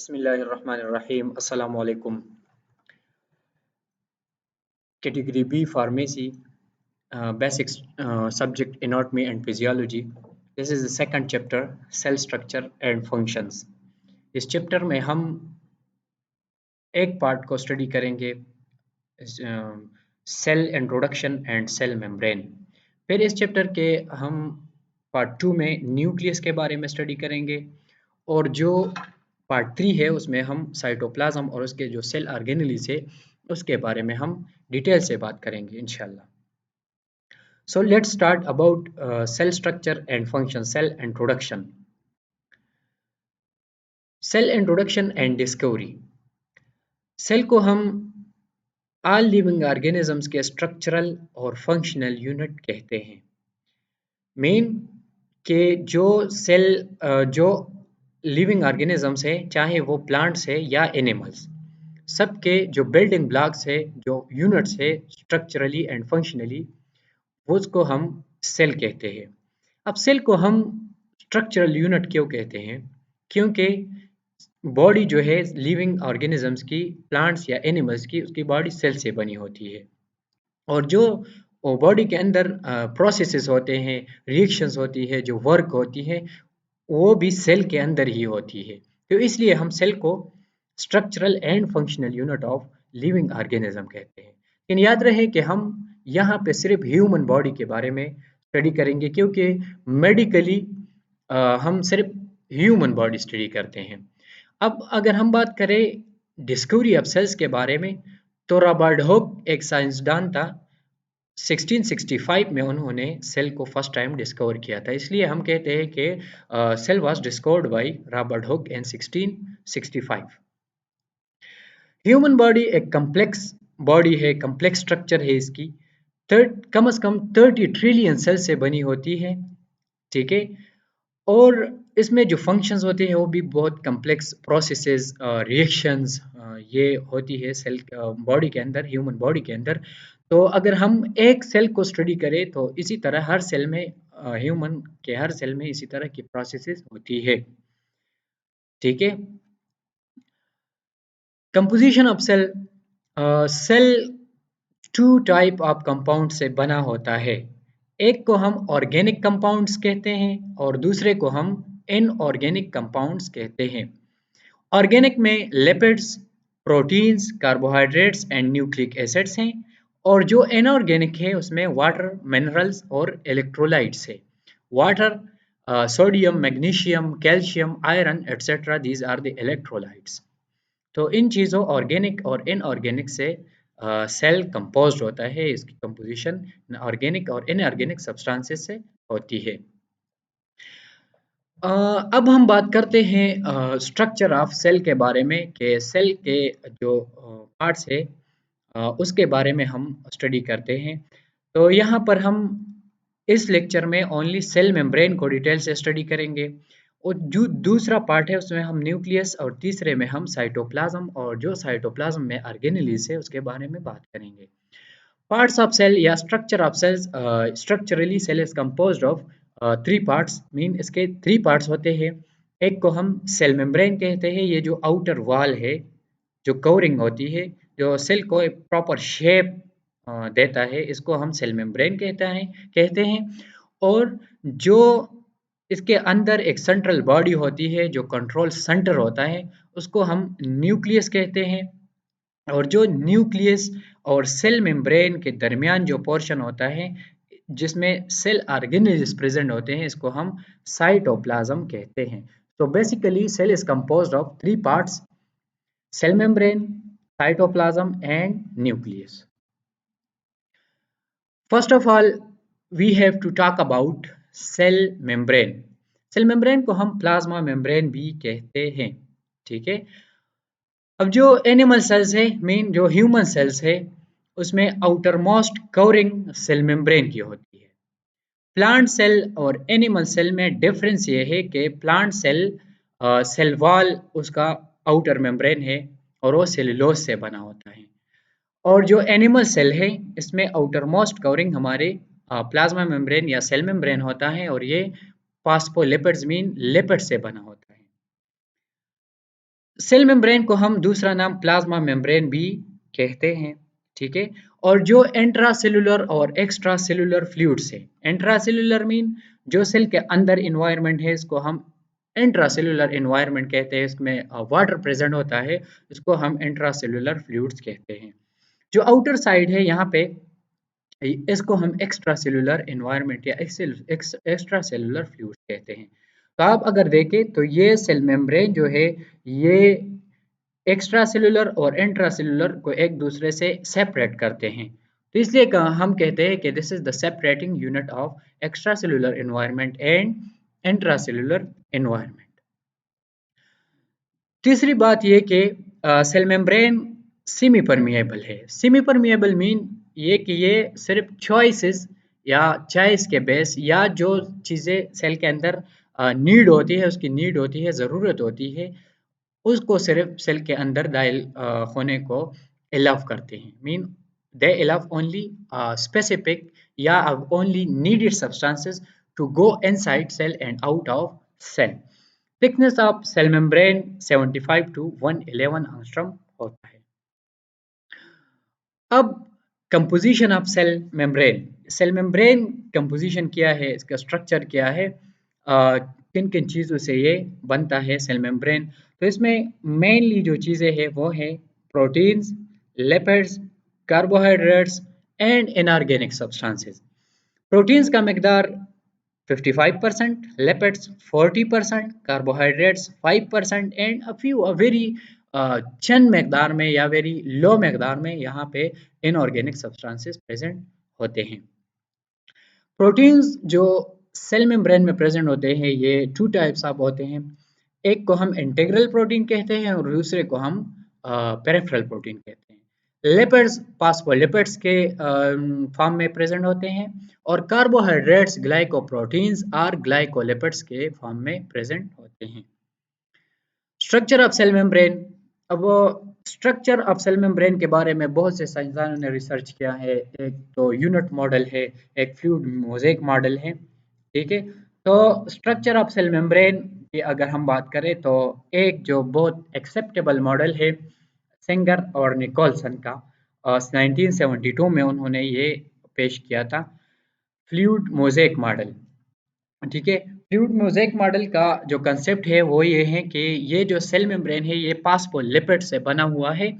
बिस्मिल्लाहिर्रहमानिर्रहीम अस्सलामु अलैकुम। Category B Pharmacy, Basic Subject Anatomy and Physiology. This is the second chapter, Cell Structure and Functions. इस chapter में हम एक पार्ट को स्टडी करेंगे, cell introduction and cell membrane. फिर इस चैप्टर के हम पार्ट 2 में न्यूक्लियस के बारे में स्टडी करेंगे और जो पार्ट 3 है उसमें हम साइटोप्लाज्म और उसके जो सेल ऑर्गेनेलिस है उसके बारे में हम डिटेल से बात करेंगे इंशाल्लाह। So let's start about cell structure and function, cell introduction. Cell introduction and discovery. Cell को हम ऑल लिविंग ऑर्गेनिजम्स के स्ट्रक्चरल और फंक्शनल यूनिट कहते हैं। मेन के जो सेल जो लिविंग ऑर्गेनिजम्स है, चाहे वो प्लांट्स है या एनिमल्स, सबके जो बिल्डिंग ब्लॉक्स है, जो यूनिट्स है स्ट्रक्चरली एंड फंक्शनली, वो उसको हम सेल कहते हैं। अब सेल को हम स्ट्रक्चरल यूनिट क्यों कहते हैं? क्योंकि बॉडी जो है लिविंग ऑर्गेनिजम्स की, प्लांट्स या एनिमल्स की, उसकी बॉडी सेल से बनी होती है और जो बॉडी के अंदर प्रोसेसेस होते हैं, रिएक्शंस होती है, जो वर्क होती है, वो भी सेल के अंदर ही होती है। तो इसलिए हम सेल को structural and functional unit of living organism कहते हैं। लेकिन याद रहे कि हम यहाँ पे सिर्फ ह्यूमन बॉडी के बारे में स्टडी करेंगे, क्योंकि मेडिकली हम सिर्फ ह्यूमन बॉडी स्टडी करते हैं। अब अगर हम बात करें डिस्कवरी ऑफ सेल्स के बारे में, तो रॉबर्ट हुक एक साइंसदान था। 1665 में उन्होंने सेल को फर्स्ट टाइम डिस्कवर किया था, इसलिए हम कहते हैं कि cell was discovered by Robert Hooke in 1665। Human body एक कम्प्लेक्स बॉडी है, कम्प्लेक्स स्ट्रक्चर है इसकी। कम से कम 30 ट्रिलियन सेल से बनी होती है, ठीक है। और इसमें जो फंक्शंस होते हैं वो भी बहुत कम्प्लेक्स प्रोसेसेस, रिएक्शंस ये होती है सेल बॉडी के अंदर, ह्यूमन बॉडी के अंदर। तो अगर हम एक सेल को स्टडी करें तो इसी तरह हर सेल में, ह्यूमन के हर सेल में इसी तरह की प्रोसेसेस होती है, ठीक है। Composition of cell, cell 2 type of compound से बना होता है। एक को हम ऑर्गेनिक कंपाउंड्स कहते हैं और दूसरे को हम इनऑर्गेनिक कंपाउंड्स कहते हैं। ऑर्गेनिक में lipids, proteins, carbohydrates and nucleic acids हैं और जो इनऑर्गेनिक है उसमें वाटर, मिनरल्स और इलेक्ट्रोलाइट्स है। Water, sodium, magnesium, calcium, iron etcetera, these are the electrolytes. तो इन चीज़ों ऑर्गेनिक और इनऑर्गेनिक से सेल कंपोज्ड होता है। इसकी कंपोजिशन ऑर्गेनिक और इनऑर्गेनिक सब्सटेंसेस से होती है। अब हम बात करते हैं स्ट्रक्चर ऑफ सेल के बारे में कि सेल के जो पार्ट्स है उसके बारे में हम स्टडी करते हैं। तो यहाँ पर हम इस लेक्चर में ओनली सेल मेम्ब्रेन को डिटेल से स्टडी करेंगे और जो दूसरा पार्ट है उसमें हम न्यूक्लियस और तीसरे में हम साइटोप्लाज्म और जो साइटोप्लाज्म में ऑर्गेनेलिस है उसके बारे में बात करेंगे। पार्ट्स ऑफ सेल या structure of cells, structurally cell is composed of 3 parts. Mean इसके 3 पार्ट्स होते हैं। एक को हम सेल मेम्ब्रेन कहते हैं, ये जो आउटर वॉल है, जो कवरिंग होती है, जो सेल को एक प्रॉपर शेप देता है, इसको हम सेल मेम्ब्रेन कहते हैं। और जो इसके अंदर एक सेंट्रल बॉडी होती है, जो कंट्रोल सेंटर होता है, उसको हम न्यूक्लियस कहते हैं। और जो न्यूक्लियस और सेल मेम्ब्रेन के दरमियान जो पोर्शन होता है जिसमें सेल ऑर्गेनेल्स प्रेजेंट होते हैं, इसको हम साइटोप्लाज्म कहते हैं। तो basically cell is composed of 3 parts: cell membrane, cytoplasm and nucleus. First of all, we have to talk about cell membrane. Cell membrane को हम प्लाज्मा मेम्ब्रेन भी कहते हैं, ठीक है। अब जो एनिमल सेल्स है, मेन जो ह्यूमन सेल्स है, उसमें outermost covering cell membrane की होती है। प्लांट सेल और एनिमल सेल में डिफरेंस ये है कि प्लांट सेल सेल वॉल उसका आउटर मेम्ब्रेन है और वो सेलुलोज से बना होता है। और जो एनिमल सेल है इसमें आउटर मोस्ट कवरिंग हमारे प्लाज्मा मेम्ब्रेन या सेल मेम्ब्रेन होता है और ये फॉस्फोलिपिड्स मीन लिपिड से बना होता है। सेल मेम्ब्रेन को हम दूसरा नाम प्लाज्मा मेम्ब्रेन भी कहते हैं, ठीक है। और जो इंट्रा सेलुलर और एक्स्ट्रा सेलुलर फ्लूइड्स है, इंट्रा सेलुलर मीन जो सेल के अंदर इन्वायरमेंट है, इसको हम इंट्रा सेलुलर इन्वायरमेंट कहते हैं, इसमें वाटर प्रेजेंट होता है, इसको हम इंट्रा सेलुलर फ्लूइड्स कहते हैं। जो आउटर साइड है यहाँ पे, इसको हम एक्स्ट्रा सेलुलर इन्वायरमेंट या एक्स्ट्रा सेलुलर फ्लूइड कहते हैं। तो आप अगर देखें तो ये सेल मेम्ब्रेन जो है, ये एक्स्ट्रा सेलुलर और इंट्रा सेलुलर को एक दूसरे से सेपरेट करते हैं। तो इसलिए हम कहते हैं कि this is the separating unit of extra cellular environment and intra cellular environment. तीसरी बात ये कि सेल मेम्ब्रेन सेमी परमिएबल है। सेमी परमिएबल मीन ये कि ये सिर्फ चॉइसेस या चॉइस के बेस या जो चीज़ें सेल के अंदर नीड होती है, उसकी नीड होती है, ज़रूरत होती है, उसको सिर्फ सेल के अंदर दाखिल होने को अलाउ करते हैं। Mean they allow only specific या only needed substances to go inside cell and out of cell. Thickness of cell membrane 75 to 111 angstrom होता है। अब composition of cell membrane. Cell membrane composition क्या है, इसका स्ट्रक्चर क्या है, किन किन चीज़ों से ये बनता है सेल मेम्ब्रेन। तो इसमें मेनली जो चीज़ें हैं वो है proteins, lipids, carbohydrates and inorganic substances. Proteins का मकदार 55%, lipids 40%, carbohydrates 5% and a few very चंद मकदार में या वेरी लो मकदार में यहाँ पे इनऑर्गेनिक सब्सटेंसेस प्रेजेंट होते हैं। प्रोटीन्स जो सेल मेम्ब्रेन में प्रेजेंट होते हैं, ये टू टाइप्स ऑफ होते हैं। एक को हम इंटीग्रल प्रोटीन कहते हैं और दूसरे को हम पेरिफेरल प्रोटीन कहते हैं। लिपिड्स फॉस्फोलिपिड्स के फॉर्म में प्रेजेंट होते हैं और कार्बोहाइड्रेट्स ग्लाइकोप्रोटीन्स और ग्लाइकोलिपिड्स के फॉर्म में प्रेजेंट होते हैं। Structure of cell membrane. अब स्ट्रक्चर ऑफ सेल मेम्ब्रेन के बारे में बहुत से साइंसदानों ने रिसर्च किया है। एक तो यूनिट मॉडल है, एक फ्लूइड मोज़ेक मॉडल है, ठीक है। तो स्ट्रक्चर ऑफ सेल मेम्ब्रेन की अगर हम बात करें तो एक जो बहुत एक्सेप्टेबल मॉडल है सेंगर और निकोलसन का, 1972 में उन्होंने ये पेश किया था, फ्लूइड मोज़ेक मॉडल, ठीक है। फ्लूइड मोज़ेक मॉडल का जो कंसेप्ट है वो ये है कि ये जो सेल मेम्ब्रेन है ये फॉस्फोलिपिड से बना हुआ है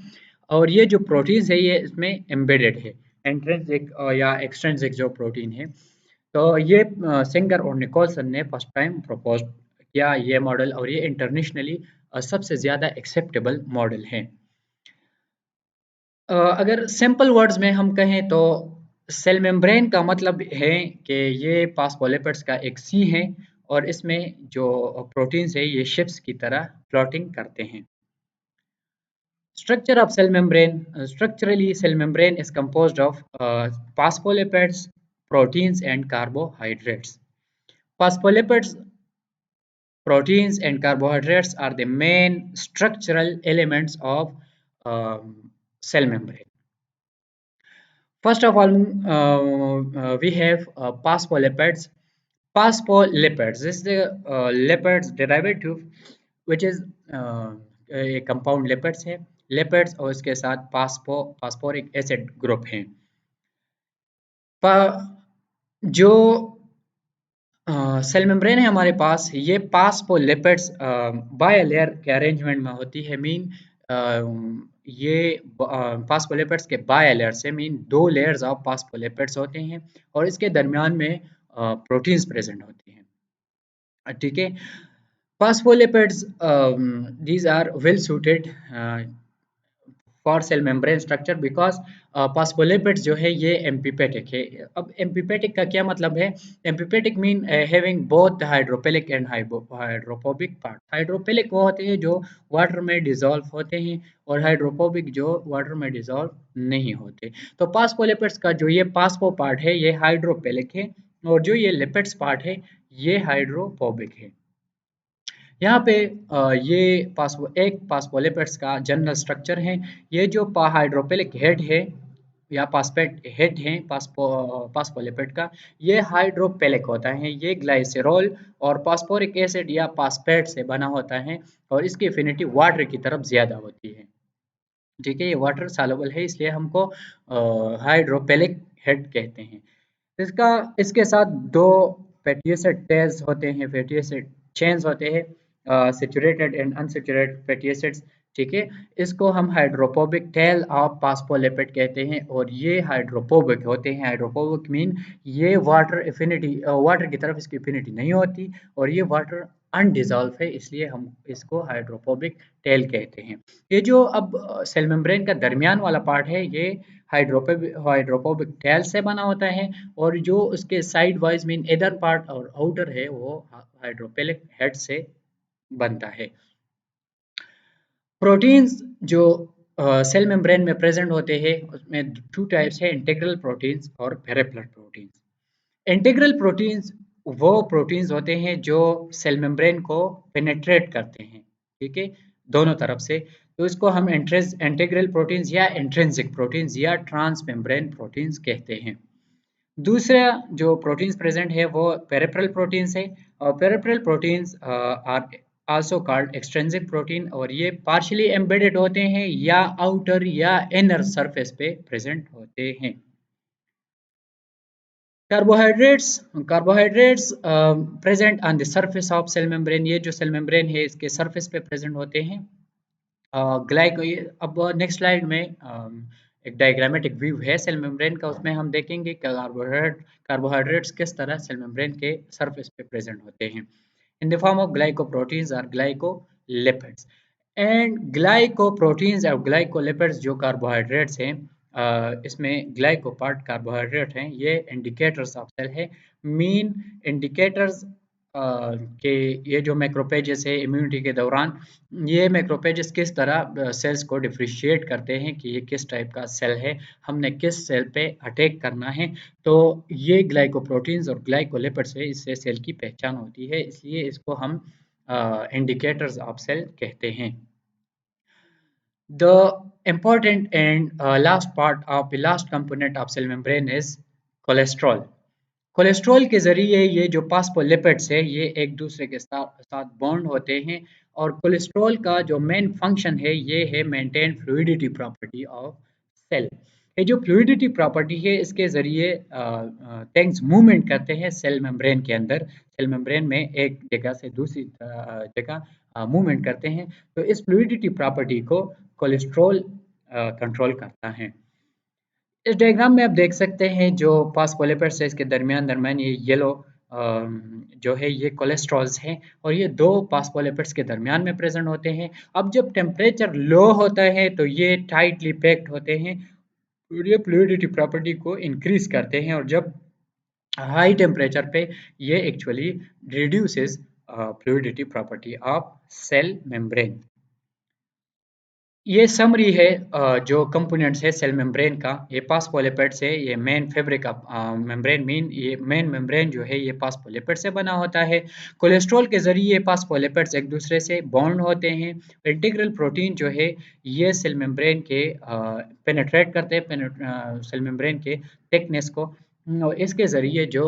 और ये जो प्रोटीन्स है ये इसमें एम्बेडेड है, इंट्रिंसिक या एक्सट्रिंसिक जो प्रोटीन है। तो ये सिंगर और निकोलसन ने फर्स्ट टाइम प्रपोज किया ये मॉडल और ये इंटरनेशनली सबसे ज़्यादा एक्सेप्टेबल मॉडल है। अगर सिंपल वर्ड्स में हम कहें तो सेल मेम्ब्रेन का मतलब है कि ये फॉस्फोलिपिड्स का एक सी है और इसमें जो प्रोटीन्स है ये शिप्स की तरह फ्लोटिंग करते हैं। Structure of cell membrane. Structurally, cell membrane is composed of phospholipids, proteins, and carbohydrates. Phospholipids, proteins, and carbohydrates are the main structural elements of cell membrane. First of all, we have phospholipids. Phospholipids, this is the lipids derivative which is a compound lipids है, lipids और इसके साथ phosphoric acid group हैं। जो cell membrane है हमारे पास, ये phospholipids by layer के अरेंजमेंट में होती है। मीन ये फॉस्फोलिपिड्स के बाय लेयर से मीन दो लेयर्स ऑफ फॉस्फोलिपिड्स होते हैं और इसके दरमियान में प्रोटीन्स प्रेजेंट होती हैं, ठीक है। Phospholipids, these are well suited for sale membrane structure because phospholipids जो है ये एम्पीपेटिक है। अब एम्पीपेटिक का क्या मतलब है? Amphipathic mean having both hydrophilic and hydrophobic part. Hydrophilic वो होते हैं जो वाटर में डिजोल्व होते हैं और हाइड्रोफोबिक जो वाटर में डिजोल्व नहीं होते। तो फॉस्फोलिपिड्स का जो ये फॉस्फो पार्ट है ये हाइड्रोफिलिक है और जो ये लिपिड्स पार्ट है ये हाइड्रोफोबिक है। यहाँ पे ये एक फॉस्फोलिपिड्स का जनरल स्ट्रक्चर है। ये जो हाइड्रोफिलिक हेड है या पासपेट हेड हैं पास्फोलिपिड का, ये हाइड्रोपेलिक होता है। ये ग्लाइसेरॉल और फास्फोरिक एसिड या पासपेट से बना होता है और इसकी एफिनिटी वाटर की तरफ ज़्यादा होती है। ठीक है, ये वाटर सॉल्युबल है इसलिए हमको हाइड्रोपेलिक हेड कहते हैं। इसका इसके साथ 2 फैटी एसिड टेल्स होते हैं, फैटी एसिड चेन्स होते हैं, saturated and unsaturated fatty acids. ठीक है, इसको हम हाइड्रोफोबिक टेल ऑफ फास्फोलिपिड कहते हैं और ये हाइड्रोफोबिक होते हैं। हाइड्रोफोबिक मीन ये वाटर एफिनिटी वाटर की तरफ इसकी एफिनिटी नहीं होती और ये वाटर अनडिजॉल्व है, इसलिए हम इसको हाइड्रोफोबिक टेल कहते हैं। ये जो अब सेल मेम्ब्रेन का दरमियान वाला पार्ट है, ये हाइड्रोफोबिक टेल से बना होता है और जो उसके साइड वाइज मीन इधर पार्ट और आउटर है वो हाइड्रोपेलिक हेड से बनता है। प्रोटीन्स जो सेल मेम्ब्रेन में प्रेजेंट होते हैं उसमें 2 टाइप्स है, इंटीग्रल प्रोटीन्स और पेरिफेरल प्रोटीन्स। इंटीग्रल प्रोटीन्स वो प्रोटीन्स होते हैं जो सेल मेम्ब्रेन को पेनेट्रेट करते हैं, ठीक है, दोनों तरफ से। तो इसको हम इंटीग्रल प्रोटीन्स या इंट्रिंसिक प्रोटीन्स या ट्रांस मेम्ब्रेन प्रोटीन्स कहते हैं। दूसरा जो प्रोटीन्स प्रेजेंट है वो पेरिफेरल प्रोटीन्स है और peripheral proteins are also called extrinsic protein और ये पार्शियली एम्बेडेड होते हैं या आउटर या इनर सरफेस पे प्रेजेंट होते हैं। Carbohydrates carbohydrates present on the surface of cell membrane, ये जो सेल मेम्ब्रेन है इसके सरफेस पे प्रेजेंट होते हैं। ग्लाइको अब नेक्स्ट स्लाइड में एक डायग्रामेटिक व्यू है सेल मेम्ब्रेन का, उसमें हम देखेंगे कि कार्बोहाइड्रेट्स किस तरह सेल मेम्ब्रेन के सरफेस पे प्रेजेंट होते हैं इन द फॉर्म ऑफ ग्लाइकोप्रोटीन्स और ग्लाइकोलिपिड्स। एंड ग्लाइकोप्रोटीन्स और ग्लाइकोलिपिड्स जो कार्बोहाइड्रेट्स हैं, इसमें ग्लाइको पार्ट कार्बोहाइड्रेट हैं, ये इंडिकेटर्स ऑफ सेल है। मीन इंडिकेटर्स के ये जो मैक्रोपेजेस है इम्यूनिटी के दौरान, ये मैक्रोपेजेस किस तरह सेल्स को डिफरेंशिएट करते हैं कि ये किस टाइप का सेल है, हमने किस सेल पे अटैक करना है। तो ये ग्लाइकोप्रोटीन्स और ग्लाइकोलिपिड्स है, इससे सेल की पहचान होती है, इसलिए इसको हम इंडिकेटर्स ऑफ सेल कहते हैं। The important and last part of the last component of cell membrane is cholesterol. Cholesterol के ज़रिए ये जो फॉस्फोलिपिड्स है ये एक दूसरे के साथ बॉन्ड होते हैं और कोलेस्ट्रॉल का जो मेन फंक्शन है ये है maintain fluidity property of cell. ये जो फ्लूइडिटी प्रॉपर्टी है इसके ज़रिए थिंग्स मूवमेंट करते हैं सेल मेम्ब्रेन के अंदर। सेल मेम्ब्रेन में एक जगह से दूसरी जगह मूवमेंट करते हैं, तो इस फ्लूइडिटी प्रॉपर्टी को कोलेस्ट्रॉल कंट्रोल करता है। इस डायग्राम में आप देख सकते हैं जो फॉस्फोलिपिड्स है इसके दरमियान दरमियान ये येलो जो है ये कोलेस्ट्रॉल्स हैं और ये 2 फॉस्फोलिपिड्स के दरमियान में प्रेजेंट होते हैं। अब जब टेम्परेचर लो होता है तो ये टाइटली पैक्ड होते हैं और ये फ्लूइडिटी प्रॉपर्टी को इंक्रीज करते हैं और जब हाई टेम्परेचर पे ये actually reduces fluidity property of cell membrane. ये समरी है जो कंपोनेंट्स है सेल मेम्ब्रेन का। ये फॉस्फोलिपिड्स है, ये main fabric of membrane mean ये मेन मेम्ब्रेन जो है ये फॉस्फोलिपिड से बना होता है। कोलेस्ट्रॉल के जरिए फॉस्फोलिपिड्स एक दूसरे से बॉन्ड होते हैं। इंटीग्रल प्रोटीन जो है ये सेल मेम्ब्रेन के पेनेट्रेट करते हैं सेल मेम्ब्रेन के थिकनेस को, और इसके जरिए जो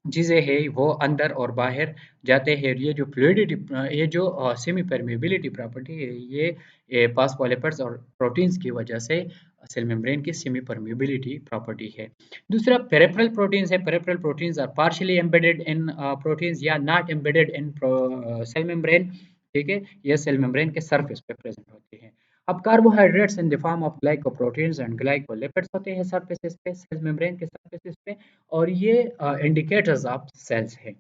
चीज़ें हैं वो अंदर और बाहर जाते हैं। ये जो फ्लूइडिटी ये जो सेमी परमेबिलिटी प्रॉपर्टी है ये फॉस्फोलिपिड्स और प्रोटीन्स की वजह से सेल मेम्ब्रेन की सेमी परमेबिलिटी प्रॉपर्टी है। दूसरा पेरिफेरल प्रोटीन्स है। Peripheral proteins are partially embedded in proteins या not embedded in cell membrane. ठीक है, ये सेल मेम्ब्रेन के सरफेस पे प्रेजेंट होते हैं। अब carbohydrates in the form of glycoproteins and glycolipids होते हैं सरफेसेस पे, सेल मेम्ब्रेन के सरफेसेस पे, और ये इंडिकेटर्स ऑफ सेल्स है।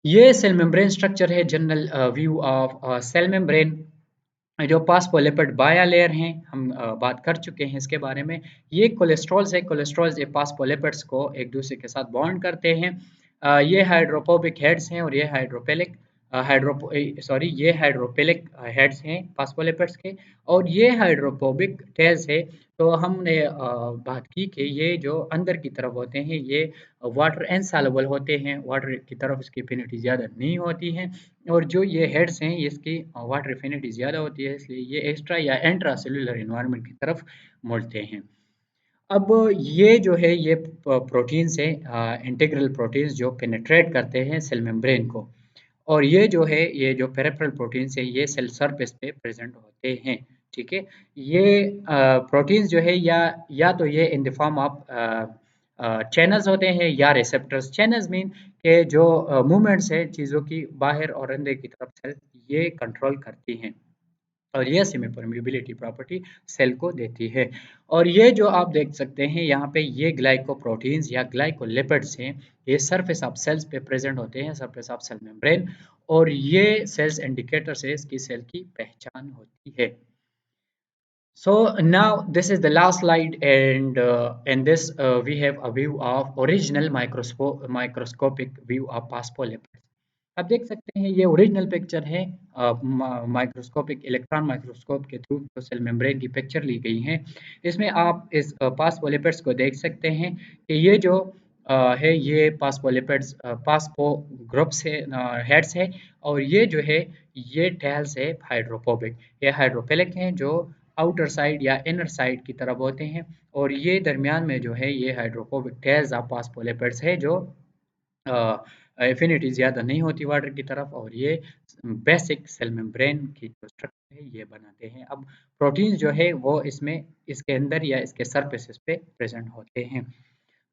ये सेल मेम्ब्रेन स्ट्रक्चर है, general view of cell membrane. जो फॉस्फोलिपिड बायलेयर हैं हम बात कर चुके हैं इसके बारे में। ये कोलेस्ट्रॉल्स है, कोलेस्ट्रॉल्स ये फॉस्फोलिपिड्स को एक दूसरे के साथ बॉन्ड करते हैं। ये हाइड्रोफोबिक हेड्स हैं और ये हाइड्रोपेलिक ये हाइड्रोफिलिक हेड्स हैं फास्फोलिपिड्स के, और ये हाइड्रोफोबिक टेल्स है। तो हमने बात की कि ये जो अंदर की तरफ होते हैं ये वाटर इनसॉल्युबल होते हैं, वाटर की तरफ इसकी एफिनिटी ज़्यादा नहीं होती है, और जो ये हेड्स हैं इसकी वाटर एफिनिटी ज़्यादा होती है, इसलिए ये एक्स्ट्रा या इंट्रा सेल्युलर एनवायरनमेंट की तरफ मुड़ते हैं। अब ये जो है ये प्रोटीन्स हैं, इंटीग्रल प्रोटीन्स जो पेनिट्रेट करते हैं सेल मेम्ब्रेन को, और ये जो है ये जो पेरिफेरल प्रोटीन्स है ये सेल सरफेस पे प्रेजेंट होते हैं। ठीक है, ये प्रोटीन्स जो है या तो ये इन द फॉर्म ऑफ चैनल्स होते हैं या रिसेप्टर्स। चैनल्स मीन के जो मूवमेंट्स है चीज़ों की बाहर और अंदर की तरफ सेल ये कंट्रोल करती हैं, और ये सेमी परमिएबिलिटी प्रॉपर्टी सेल को देती है। और ये जो आप देख सकते हैं यहाँ पे ये ग्लाइकोप्रोटीन्स या ग्लाइकोलिपिड्स हैं, ये सरफेस ऑफ सेल्स पे प्रेजेंट होते हैं, सरफेस ऑफ सेल मेम्ब्रेन, और ये सेल्स इंडिकेटर्स है इसकी सेल की पहचान होती है। So now this is the last slide, and in this we have a view of original microscopic view of phospholipids. आप देख सकते हैं ये ओरिजिनल पिक्चर है, माइक्रोस्कोपिक इलेक्ट्रॉन माइक्रोस्कोप के थ्रू जो सेल मेम्ब्रेन की पिक्चर ली गई है। इसमें आप इस फास्फोलिपिड्स को देख सकते हैं कि ये जो है ये फास्फोलिपिड्स फास्फो ग्रुप्स है, हेड्स है, और ये जो है ये टेल्स है हाइड्रोफोबिक, ये हाइड्रोफिलिक हैं जो आउटर साइड या इनर साइड की तरफ होते हैं, और ये दरमियान में जो है ये हाइड्रोफोबिक टेल्स ऑफ फास्फोलिपिड्स है जो एफिनिटी ज़्यादा नहीं होती वाटर की तरफ, और ये बेसिक सेल मेम्ब्रेन की जो स्ट्रक्चर है ये बनाते हैं। अब प्रोटीन्स जो है वो इसमें इसके अंदर या इसके सरफेसेस पे प्रेजेंट होते हैं।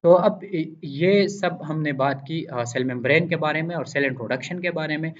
तो अब ये सब हमने बात की सेल मेम्ब्रेन के बारे में और सेल इंट्रोडक्शन के बारे में।